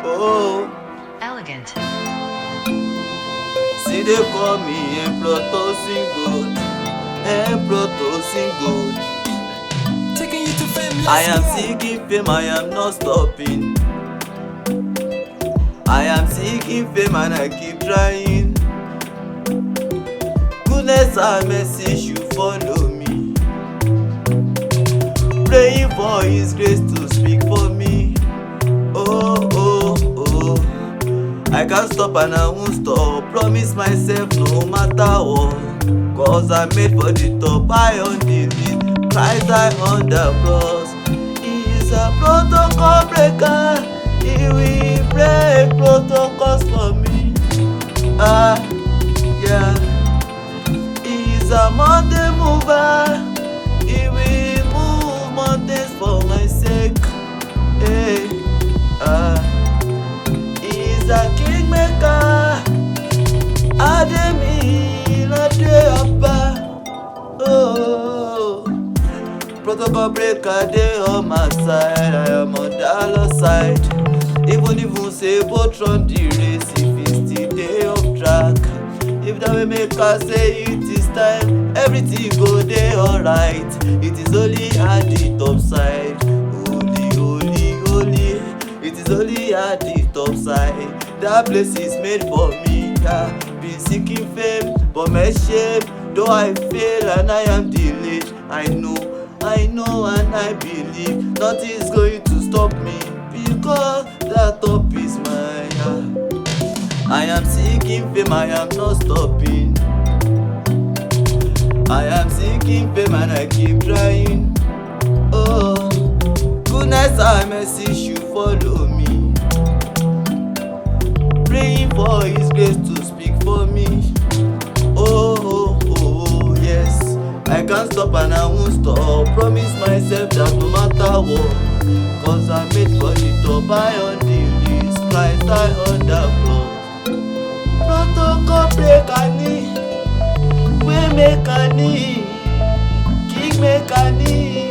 Oh, Elegant. see they call me Emperor Tosin good, Emperor Tosin good. Taking you to fame, I am let's go. seeking fame, I am not stopping. I am seeking fame and I keep trying. Goodness and mercy should follow me. Praying for His grace to speak for me. Oh, oh, oh. I can't stop and I won't stop. Promise myself no matter what. Cause I'm made for the top. I on the lead. Christ I on the cross. He is a protocol breaker. He will break protocols for me. Yeah. He is a mountain mover. He will move mountains for my sake. Hey. He is a kingmaker. Ademi Ladeapa. Oh. Protocol breaker, they on my side. I am on the other side. Even if you say both run the race, if it's still day off track. If that way make us say it is time, everything go there alright. It is only at the top side. Holy, holy, holy. It is only at the top side. That place is made for me. Been seeking fame, but my shame. Though I fail and I am delayed, I know and I believe nothing is going to stop me because that top is mine. I am seeking fame, I am not stopping. I am seeking fame and I keep trying. Oh, goodness and mercy should follow me. Praying for His grace to speak for me. Oh, oh, oh, yes. I can't stop and I won't stop. Promise myself that no matter what, cause I'm made for the top. I on the list, Christ I on the cross. Protocol breaker ni, way maker ni, king maker ni.